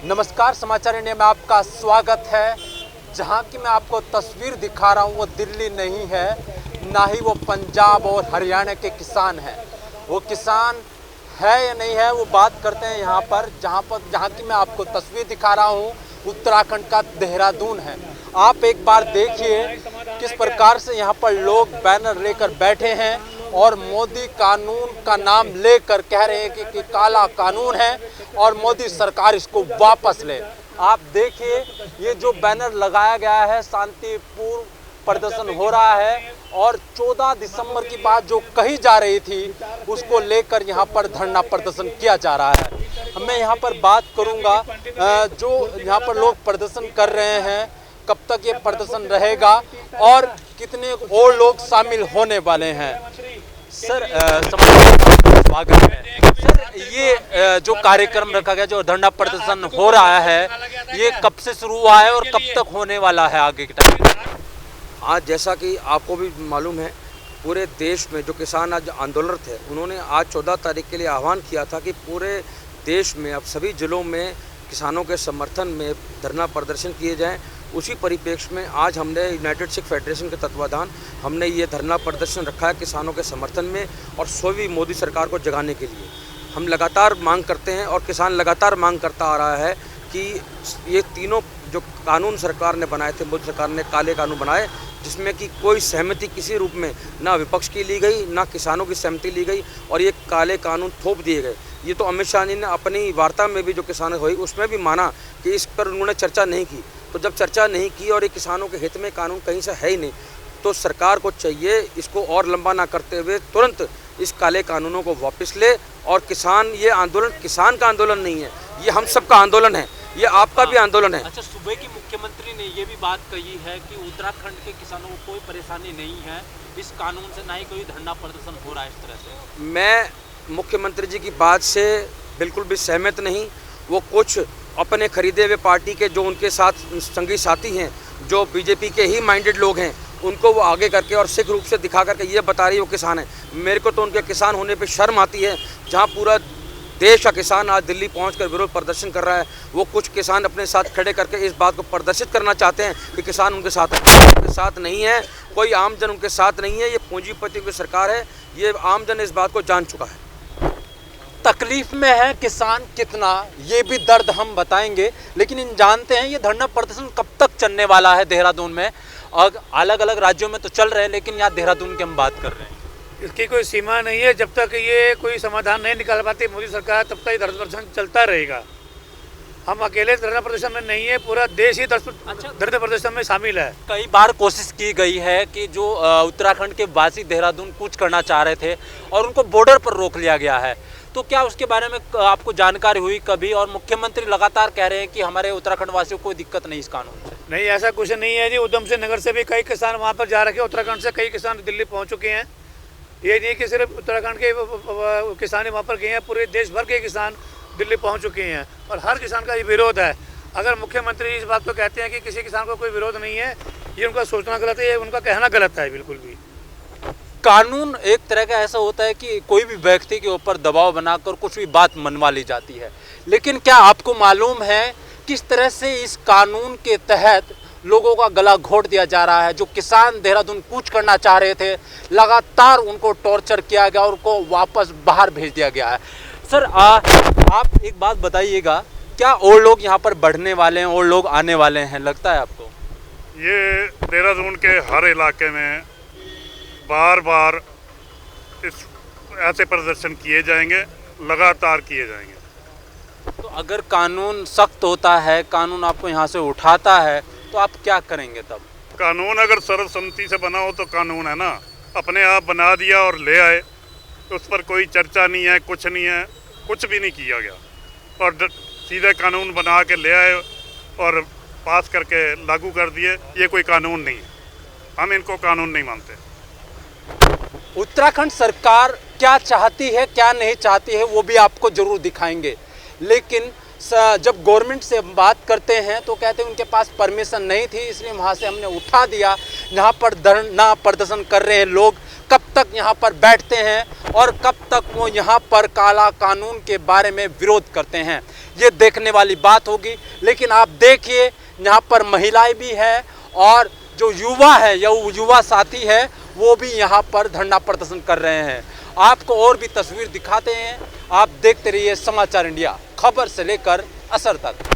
नमस्कार, समाचार इंडिया में आपका स्वागत है। जहां की मैं आपको तस्वीर दिखा रहा हूं वो दिल्ली नहीं है, ना ही वो पंजाब और हरियाणा के किसान हैं। वो किसान है या नहीं है वो बात करते हैं यहाँ पर जहाँ की मैं आपको तस्वीर दिखा रहा हूँ उत्तराखंड का देहरादून है। आप एक बार देखिए किस प्रकार से यहाँ पर लोग बैनर लेकर बैठे हैं और मोदी कानून का नाम लेकर कह रहे हैं कि काला कानून है और मोदी सरकार इसको वापस ले। आप देखिए ये जो बैनर लगाया गया है, शांतिपूर्ण प्रदर्शन हो रहा है और 14 दिसंबर की बात जो कही जा रही थी उसको लेकर यहाँ पर धरना प्रदर्शन किया जा रहा है। मैं यहाँ पर बात करूँगा जो यहाँ पर लोग प्रदर्शन कर रहे हैं, कब तक ये प्रदर्शन रहेगा और कितने और लोग शामिल होने वाले हैं। सर स्वागत है। सर ये जो कार्यक्रम रखा गया, जो धरना प्रदर्शन हो रहा है, ये कब से शुरू हुआ है और कब तक होने वाला है आगे के टाइम? आज जैसा कि आपको भी मालूम है, पूरे देश में जो किसान आज आंदोलन थे उन्होंने आज 14 तारीख के लिए आह्वान किया था कि पूरे देश में अब सभी जिलों में किसानों के समर्थन में धरना प्रदर्शन किए जाएं। उसी परिप्रेक्ष्य में आज हमने यूनाइटेड सिख फेडरेशन के तत्वाधान हमने ये धरना प्रदर्शन रखा है किसानों के समर्थन में और सोवी मोदी सरकार को जगाने के लिए। हम लगातार मांग करते हैं और किसान लगातार मांग करता आ रहा है कि ये तीनों जो कानून सरकार ने बनाए थे, मोदी सरकार ने काले कानून बनाए जिसमें कि कोई सहमति किसी रूप में ना विपक्ष की ली गई ना किसानों की सहमति ली गई और ये काले कानून थोप दिए गए। ये तो अमित शाह जी ने अपनी वार्ता में भी जो किसानों हुई उसमें भी माना कि इस पर उन्होंने चर्चा नहीं की। तो जब चर्चा नहीं की और ये किसानों के हित में कानून कहीं से है ही नहीं, तो सरकार को चाहिए इसको और लंबा ना करते हुए तुरंत इस काले कानूनों को वापस ले। और किसान, ये आंदोलन किसान का आंदोलन नहीं है, ये हम सब का आंदोलन है, ये आपका भी आंदोलन है। अच्छा, सुबह की मुख्यमंत्री ने ये भी बात कही है कि उत्तराखंड के किसानों को कोई परेशानी नहीं है इस कानून से, ना ही कोई धरना प्रदर्शन हो रहा है इस तरह से। मैं मुख्यमंत्री जी की बात से बिल्कुल भी सहमत नहीं। वो कुछ अपने खरीदे हुए पार्टी के जो उनके साथ संगी साथी हैं, जो बीजेपी के ही माइंडेड लोग हैं, उनको वो आगे करके और सिख रूप से दिखा करके ये बता रही है वो किसान है। मेरे को तो उनके किसान होने पे शर्म आती है। जहाँ पूरा देश का किसान आज दिल्ली पहुंचकर विरोध प्रदर्शन कर रहा है, वो कुछ किसान अपने साथ खड़े करके इस बात को प्रदर्शित करना चाहते हैं कि किसान उनके साथ है। उनके साथ नहीं है, कोई आमजन उनके साथ नहीं है। ये पूंजीपति की सरकार है, ये आमजन इस बात को जान चुका है। तकलीफ में है किसान कितना, ये भी दर्द हम बताएंगे, लेकिन इन जानते हैं ये धरना प्रदर्शन कब तक चलने वाला है देहरादून में। और अलग अलग राज्यों में तो चल रहे हैं, लेकिन यहाँ देहरादून की हम बात कर रहे हैं। इसकी कोई सीमा नहीं है। जब तक ये कोई समाधान नहीं निकाल पाती मोदी सरकार, तब तक धरना प्रदर्शन चलता रहेगा। हम अकेले धरना प्रदर्शन में नहीं है, पूरा देश ही धरना प्रदर्शन में शामिल है। कई बार कोशिश की गई है कि जो उत्तराखंड के वासी देहरादून कूच करना चाह रहे थे और उनको बॉर्डर पर रोक लिया गया है, तो क्या उसके बारे में आपको जानकारी हुई कभी? और मुख्यमंत्री लगातार कह रहे हैं कि हमारे उत्तराखंड वासियों को कोई दिक्कत नहीं इस कानून से। नहीं, ऐसा कुछ नहीं है जी। उधम सिंह नगर से भी कई किसान वहाँ पर जा रखे, उत्तराखंड से कई किसान दिल्ली पहुँच चुके हैं। ये नहीं कि सिर्फ उत्तराखंड के किसान वहाँ पर गए हैं, पूरे देश भर के किसान दिल्ली पहुँच चुके हैं और हर किसान का ये विरोध है। अगर मुख्यमंत्री इस बात को कहते हैं कि किसी किसान को कोई विरोध नहीं है, ये उनका सोचना गलत है, ये उनका कहना गलत है बिल्कुल भी। कानून एक तरह का ऐसा होता है कि कोई भी व्यक्ति के ऊपर दबाव बनाकर कुछ भी बात मनवा ली जाती है, लेकिन क्या आपको मालूम है किस तरह से इस कानून के तहत लोगों का गला घोट दिया जा रहा है? जो किसान देहरादून कूच करना चाह रहे थे, लगातार उनको टॉर्चर किया गया और उनको वापस बाहर भेज दिया गया है। सर आप एक बात बताइएगा, क्या और लोग यहाँ पर बढ़ने वाले हैं और लोग आने वाले हैं, लगता है आपको? ये देहरादून के हर इलाके में बार बार इस ऐसे प्रदर्शन किए जाएंगे, लगातार किए जाएंगे। तो अगर कानून सख्त होता है, कानून आपको यहाँ से उठाता है, तो आप क्या करेंगे तब? कानून अगर सर्वसम्मति से बना हो तो कानून है ना, अपने आप बना दिया और ले आए, तो उस पर कोई चर्चा नहीं है, कुछ नहीं है, कुछ भी नहीं किया गया और सीधे कानून बना के ले आए और पास करके लागू कर दिए। ये कोई कानून नहीं है, हम इनको कानून नहीं मानते। उत्तराखंड सरकार क्या चाहती है क्या नहीं चाहती है वो भी आपको जरूर दिखाएंगे, लेकिन जब गवर्नमेंट से बात करते हैं तो कहते हैं उनके पास परमिशन नहीं थी, इसलिए वहाँ से हमने उठा दिया। जहाँ पर धरना प्रदर्शन कर रहे हैं लोग, कब तक यहाँ पर बैठते हैं और कब तक वो यहाँ पर काला कानून के बारे में विरोध करते हैं, ये देखने वाली बात होगी। लेकिन आप देखिए यहाँ पर महिलाएं भी है और जो युवा है या युवा साथी है वो भी यहाँ पर धरना प्रदर्शन कर रहे हैं। आपको और भी तस्वीर दिखाते हैं, आप देखते रहिए समाचार इंडिया, खबर से लेकर असर तक।